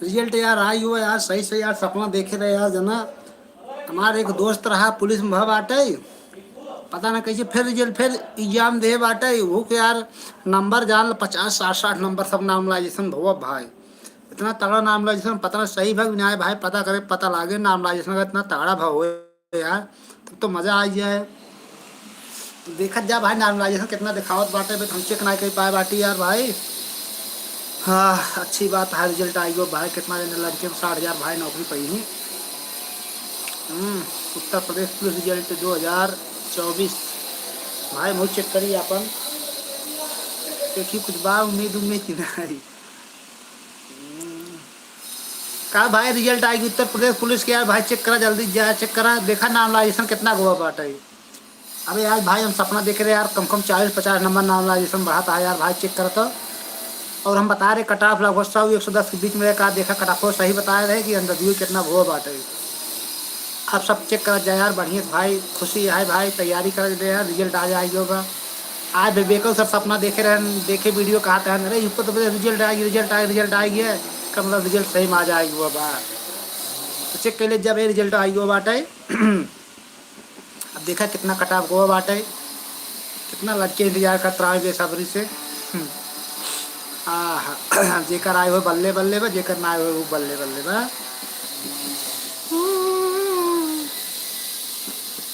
Result यार आई हुआ यार, सही से यार, सपना देखे रहे यार जना। हमारे एक दोस्त रहा पुलिस में भा बाटे, पता ना कैसे फिर रिजल्ट फिर एग्जाम दे बाटे वो के यार। नंबर जान लो 50 60 60 नंबर सब नामलाइजेशन भुआ भाई। इतना तगड़ा नामलाइजेशन, पता ना सही भाई न्याय भाई, पता करे पता लागे नामलाइजेशन का इतना तगड़ा भाव हो यार। तब तो मजा आ जाए। देखत जा भाई नार्मलाइजेशन कितना दिखावत बाटे, बट हम चेक ना कर पाए बाटी यार भाई। हाँ अच्छी बात है, रिजल्ट आई हो भाई, कितना लड़के में 60,000 भाई नौकरी पाई ही। हम्म, उत्तर प्रदेश पुलिस रिजल्ट 2024 भाई मुझे चेक करिए अपन, देखिए कुछ बा उम्मीद उम्मीद की नहीं। कहा भाई रिजल्ट आएगी उत्तर प्रदेश पुलिस के यार भाई, चेक करा जल्दी जा, चेक करा देखा नार्मलाइजेशन कितना हुआ बाटा। अबे यार भाई हम सपना देख रहे हैं यार, कम कम 40 50 नंबर नॉर्मलाइजेशन बढ़ाता है यार भाई, चेक करो तो। और हम बता रहे कट ऑफ लगभग 100 110 के बीच में, कहा देखा कट ऑफ सही बताया रहे कि अंदर व्यू कितना वो बात है। आप सब चेक कर जाए यार बढ़िया से भाई, खुशी है भाई, तैयारी कर दे यार, रिजल्ट आ जाएगी होगा। आज बेकल सर सपना देखे रहे, देखे वीडियो कहा था अरे ऊपर तो रिजल्ट आएगी रिजल्ट आएगी रिजल्ट आएगी है, का मतलब रिजल्ट सही में आ जाएगी वो बात। तो चेक कर ले जब ये रिजल्ट आएगी वो बात है। अब देखा कितना कट ऑफ हुआ बात है, कितना लड़के इंतजार करता है बेसब्री से। जेकर आए हो बल्ले बल्ले बा, जेकर ना आए हो वो बल्ले बल्ले बा।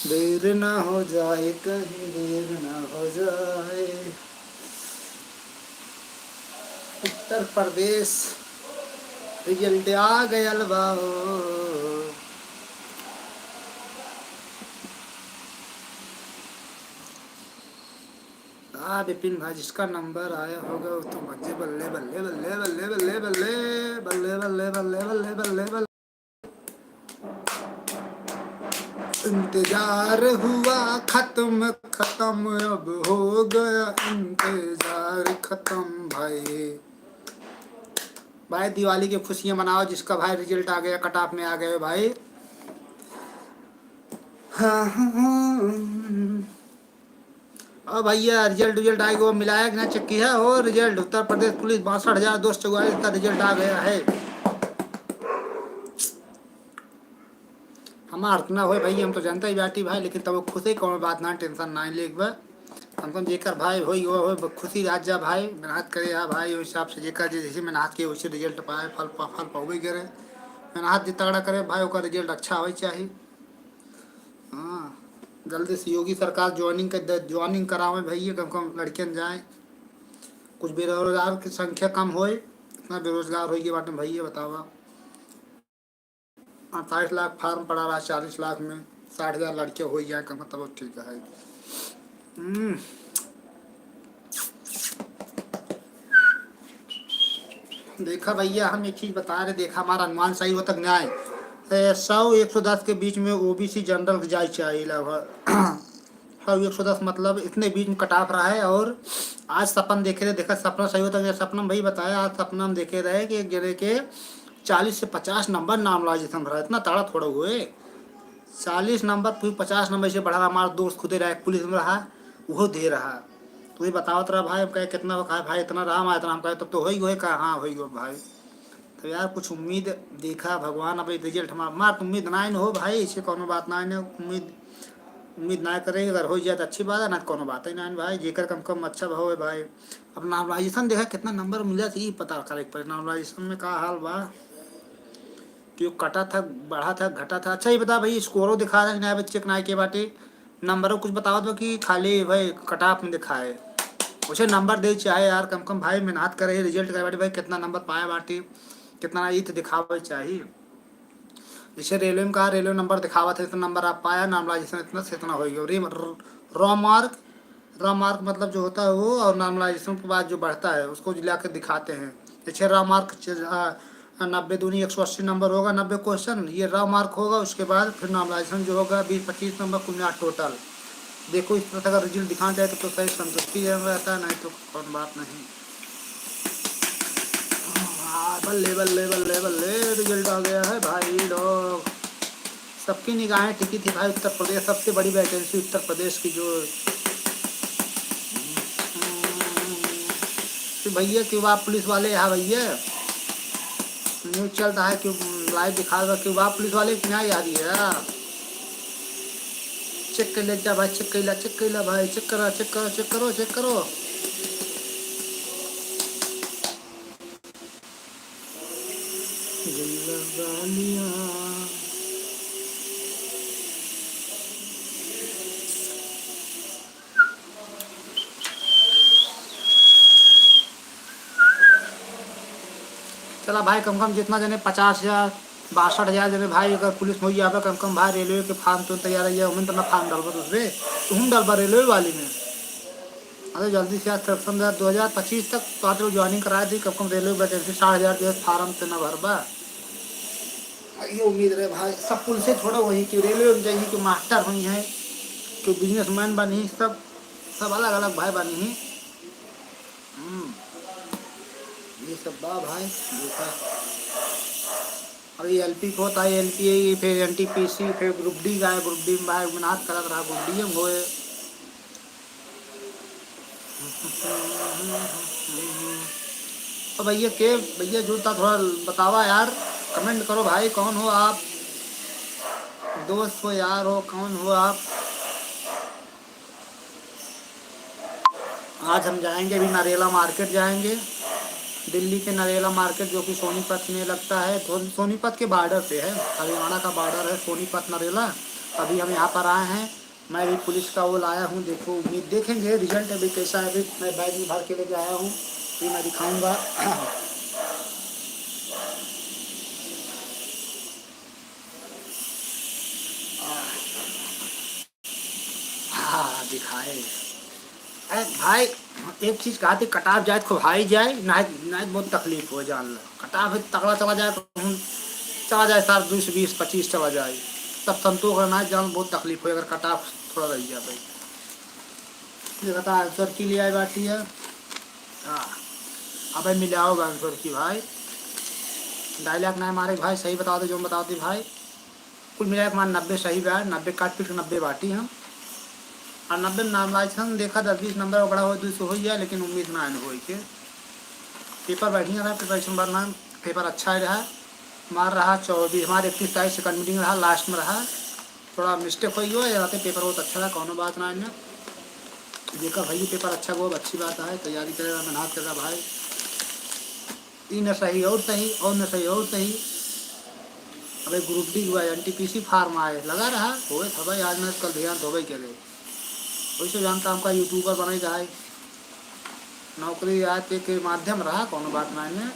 देर ना हो जाए कहीं देर ना हो जाए। उत्तर प्रदेश रिजल्ट आ गया बाहो। हाँ विपिन भाई जिसका नंबर आया होगा वो तो मजे बल्ले बल्ले बल्ले बल्ले बल्ले बल्ले बल्ले बल्ले बल्ले बल्ले बल्ले बल्ले। इंतजार हुआ खत्म खत्म अब हो गया इंतजार खत्म भाई। भाई दिवाली की खुशियां मनाओ जिसका भाई रिजल्ट आ गया कट ऑफ में आ गए भाई। हाँ हाँ हाँ। और भैया रिजल्ट रिजल्ट आएगा वो मिलाया कि ना चेक किया हो रिजल्ट, उत्तर प्रदेश पुलिस 62,244 का रिजल्ट आ गया है। हमार इतना हो भाई हम तो जानते ही बाटी भाई, लेकिन तब खुशी कौन बात ना, टेंशन ना ले एक बार हमको जेकर भाई हो खुशी राज जा भाई, मेहनत करे या भाई उस हिसाब से जेकर जैसे मेहनत के वैसे रिजल्ट पाए, फल पावे करे। मेहनत जी तगड़ा करे भाई ओका रिजल्ट अच्छा हो चाहिए। हाँ जल्दी से योगी सरकार ज्वाइनिंग करावे भैया, कम कम लड़कियन जाए, कुछ बेरोजगार की संख्या कम होए, इतना बेरोजगार हो गया बाटे भैया बतावा। 28 लाख फार्म पड़ा रहा 40 लाख में, 60,000 लड़के हो जाए कम तब ठीक है। हम्म, देखा भैया हम एक चीज बता रहे, देखा हमारा अनुमान सही हो तक न्याय 100 110 के बीच में ओबीसी जनरल जाए चाहिए लगभग। 100 110 मतलब इतने बीच में कट ऑफ रहा है। और आज सपन देखे रहे, देखा सपना सही होता है, सपना में भाई बताया आज सपना में देखे रहे कि एक जने के 40 से 50 नंबर नाम लाजिसम रहा, इतना ताड़ा थोड़ा हुए 40 नंबर फिर 50 नंबर से बढ़ा। हमारा दोस्त खुदे रहा पुलिस में रहा, वो दे रहा। तो ये बताओ तेरा भाई, हम कहे कितना कहा भाई इतना रहा हमारा इतना, हम कहे तब तो हो ही कहा हाँ हो ही भाई। तो यार कुछ उम्मीद देखा भगवान, अब रिजल्ट हमारा मार उम्मीद ना हो भाई, इससे कोनो बात ना है, उम्मीद उम्मीद ना करे, अगर हो जाए तो अच्छी बात है, ना कोनो बात ही ना है भाई, जेकर कम कम अच्छा भाव है भाई। अब नॉर्मलाइजेशन देखा कितना नंबर मिला था ये पता करे पर नॉर्मलाइजेशन में का हाल बा, क्यों कटा था बढ़ा था घटा था। अच्छा ये बता भाई स्कोरो दिखा था कि नया बच्चे ना के बाटे, नंबरों कुछ बताओ तो कि खाली भाई कट ऑफ में दिखाए, उसे नंबर दे चाहे यार, कम कम भाई मेहनत करे रिजल्ट करे बाटे भाई, कितना नंबर पाया बाटे कितना ये तो दिखावे चाहिए। जैसे रेलवे में कहा रेलवे नंबर दिखावा था इतना नंबर आप पाया, नॉर्मलाइजेशन इतना से इतना हो गया। रॉ मार्क, रॉ मार्क मतलब जो होता है वो, और नॉर्मलाइजेशन के बाद जो बढ़ता है उसको ला के दिखाते हैं। जैसे रॉ मार्क 90 दूनी 180 नंबर होगा, 90 क्वेश्चन ये रॉ मार्क होगा, उसके बाद फिर नॉर्मलाइजेशन जो होगा 20 25 नंबर कुल टोटल। देखो इस तरह अगर रिजल्ट दिखाना चाहे तो सही संतुष्टि रहता है, नहीं तो कौन बात नहीं। बल्ले बल्ले बल्ले बल्ले रिजल्ट आ गया है भाई लोग, सबकी निगाहें टिकी थी भाई उत्तर प्रदेश, सबसे बड़ी वैकेंसी उत्तर प्रदेश की जो भैया क्यों आप पुलिस वाले यहाँ भैया न्यूज चल रहा है कि लाइव दिखा रहा कि वाह पुलिस वाले की न्याय आ रही है। चेक कर ले जा भाई, चेक कर ला भाई, चेक करो चेक करो चेक करो चेक करो। चला भाई कम कम जितना जने 50,000 62,000 जने भाई अगर पुलिस हो जाए कम कम भाई रेलवे के फार्म तो तैयार है उन तो ना फार्म डालबा दूसरे तो हम डालबा रेलवे वाली में। अरे जल्दी से आज सिलेक्शन 2025 तक तो ज्वाइनिंग करा दी कम कम रेलवे वैकेंसी 60,000 के फार्म से ना भरबा। ये उम्मीद रहे भाई सब पुलिस से छोड़ा वही कि रेलवे में जाइए कि मास्टर हुई है कि बिजनेसमैन बनी सब सब अलग अलग भाई बनी ही। ये सब बा भाई देखा। अरे एलपी को होता है एलपी फिर एनटीपीसी फिर ग्रुप डी का है, ग्रुप डी में भाई मेहनत करत रहा ग्रुप डी में होए। तो भैया के भैया जूता थोड़ा बतावा यार, कमेंट करो भाई कौन हो आप, दोस्त हो यार हो कौन हो आप। आज हम जाएंगे अभी नरेला मार्केट जाएंगे, दिल्ली के नरेला मार्केट जो कि सोनीपत में लगता है, सोनीपत के बॉर्डर पे है, हरियाणा का बॉर्डर है सोनीपत नरेला। अभी हम यहाँ पर आए हैं, मैं भी पुलिस का वो लाया हूँ, देखो उम्मीद देखेंगे रिजल्ट अभी कैसा है। अभी मैं बैग में भर के लेके आया हूँ, ये मैं दिखाऊंगा। हाँ दिखाए। अरे भाई एक चीज कहा थी, कटाव जाए तो भाई जाए ना ना बहुत तकलीफ हो जान लो, कटाव तगड़ा चला जाए तो हम चला जाए सार 20 20 25 चला जाए तब संतोष रहना जान बहुत तकलीफ हो, अगर कटाव थोड़ा रह जाए भाई। ये बता आंसर की लिए आई बाटी है। हाँ अब मिले आओगे आंसर की भाई, डायलॉग ना मारे भाई, सही बता दो जो बताते भाई। कुल मिला के मान 90 सही बा, 90 काट पीट 90 बाटी हम और 90 नाम लाइसन देखा 10 20 नंबर बड़ा हो 200 हो जाए, लेकिन उम्मीद ना हो के पेपर बढ़िया रहा, प्रिपरेशन बढ़ना पेपर अच्छा ही रहा। मार रहा 24 हमारे 31 तारीख सेकंड मीटिंग रहा, लास्ट में रहा थोड़ा मिस्टेक हुई हो या पेपर बहुत अच्छा रहा, कौन बात ना इन्हें देखा भाई पेपर अच्छा वो अच्छी बात है, तैयारी करेगा मेहनत करेगा भाई। तीन सही और सही और न सही और सही। अबे ग्रुप डी हुआ एनटीपीसी फार्म आए लगा रहा हो था भाई, आज मैं कल ध्यान धोबे के लिए वही से जानता हमका यूट्यूबर बनेगा है, नौकरी आज के माध्यम रहा कौन बात ना इन्हें।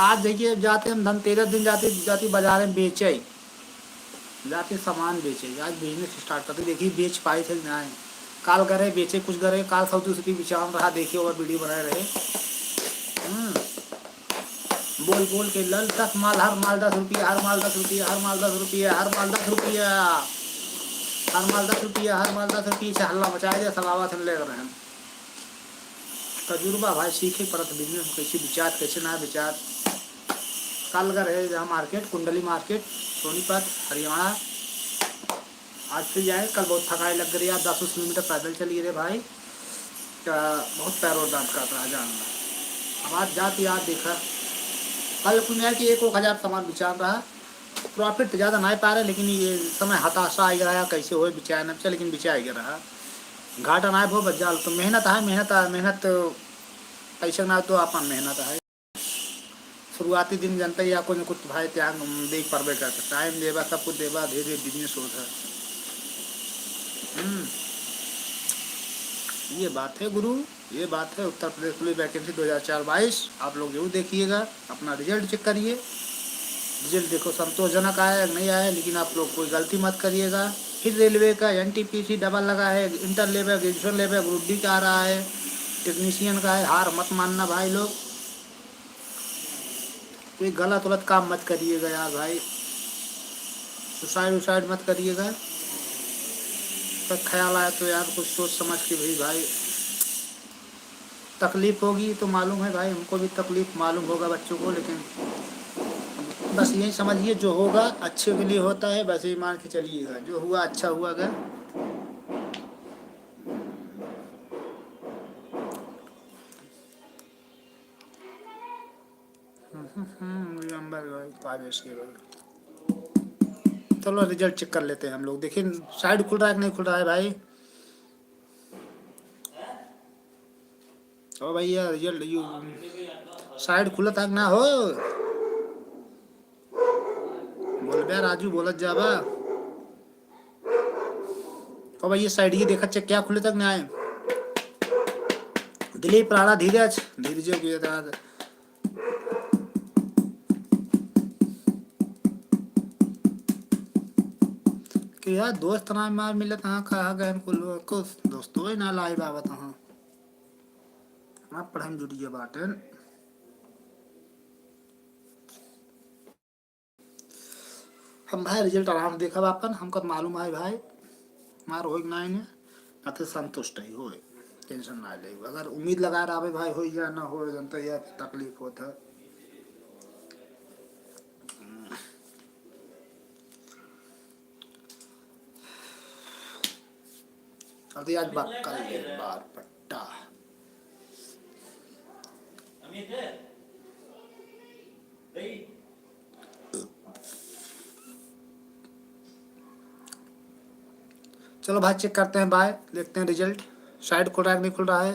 आज देखिए जाते हम धनतेरस दिन जाते जाती बाजार में बेचे जाते सामान बेचे, आज बिजनेस स्टार्ट करते देखिए बेच पाए थे ना, काल करे बेचे कुछ करे काल 100 बिचार रहा देखिए और वीडियो बनाए रहे। बोल बोल के लल तक माल हर माल 10 रुपया, हर माल 10 रुपया, हर माल 10 रुपया, हर माल 10 रुपया, हर माल 10 रुपया, हर माल 10 रुपये से हल्ला मचाए दे सलावा से ले रहे हैं। तजुर्बा भाई सीखे पड़त बिजनेस कैसे विचार कैसे ना विचार। कल का रहे जहाँ मार्केट कुंडली मार्केट सोनीपत हरियाणा, आज फिर जाए कल बहुत थकाई लग रही है, 10 किलोमीटर पैदल चलिए रे भाई, बहुत पैरों दर्द करता है जानना। अब आज जाती याद देखा कल पुण्या की 1,000 सामान बिचार रहा, प्रॉफिट तो ज़्यादा नहीं पा रहे, लेकिन ये समय हताशा आई रहा कैसे हो बिचार न लेकिन बिचार गया रहा घाटा ना भो बजाल तो मेहनत है मेहनत पैसा ना तो अपन मेहनत है। शुरुआती दिन जनता ही आपको कुछ भाई त्याग देख पावे करता, टाइम देवा सब कुछ देवा धीरे धीरे बिजनेस होता है। ये बात है गुरु, ये बात है। उत्तर प्रदेश पुलिस वैकेंसी 2022 आप लोग जरूर देखिएगा, अपना रिजल्ट चेक करिए, रिजल्ट देखो संतोषजनक आया नहीं आया, लेकिन आप लोग कोई गलती मत करिएगा। फिर रेलवे का एनटीपीसी डबल लगा है, inter level graduation level group D का आ रहा है, टेक्नीशियन का है, हार मत मानना भाई लोग, कोई गलत वलत काम मत करिएगा यार भाई, सुसाइड मत करिएगा। तो ख्याल आया तो यार कुछ सोच समझ के भाई तकलीफ होगी तो मालूम है भाई, हमको भी तकलीफ मालूम होगा बच्चों को, लेकिन बस यही समझिए जो होगा अच्छे के लिए होता है, बस ये मान के चलिएगा जो हुआ अच्छा हुआ अगर। नंबर चलो रिजल्ट चेक कर लेते हैं हम लोग। देखिए साइड खुल रहा है कि नहीं खुल रहा है भाई। ओ भैया रिजल्ट यू साइड खुला था कि ना हो, बोल बे राजू बोलत जाबा। ओ भैया साइड ही देखा चेक क्या खुले तक ना आए। दिलीप राणा धीरज धीरज की कि यार दोस्त ना मार मिले तहाँ कहा गए कुल कुछ दोस्तों ही ना लाई बाबा तहाँ ना पढ़म जुड़ी बाटन। हम भाई रिजल्ट आराम से देखा अपन, हमको तो मालूम है भाई मार हो ना इन्हें ना तो संतुष्ट ही हो, टेंशन ना ले। अगर उम्मीद लगा रहा भाई हो या ना हो तो यह तकलीफ होता। अभी आज बात कर ले बार पट्टा चलो भाई चेक करते हैं, बाय देखते हैं रिजल्ट शायद खुल रहा है नहीं खुल रहा है।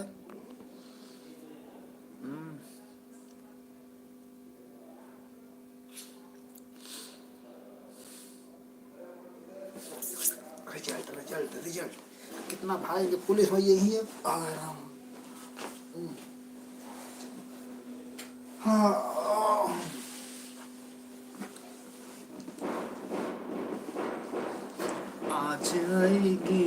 रिजल्ट रिजल्ट रिजल्ट कितना भाई पुलिस में यही है आ रहा हूँ। हाँ आज आएगी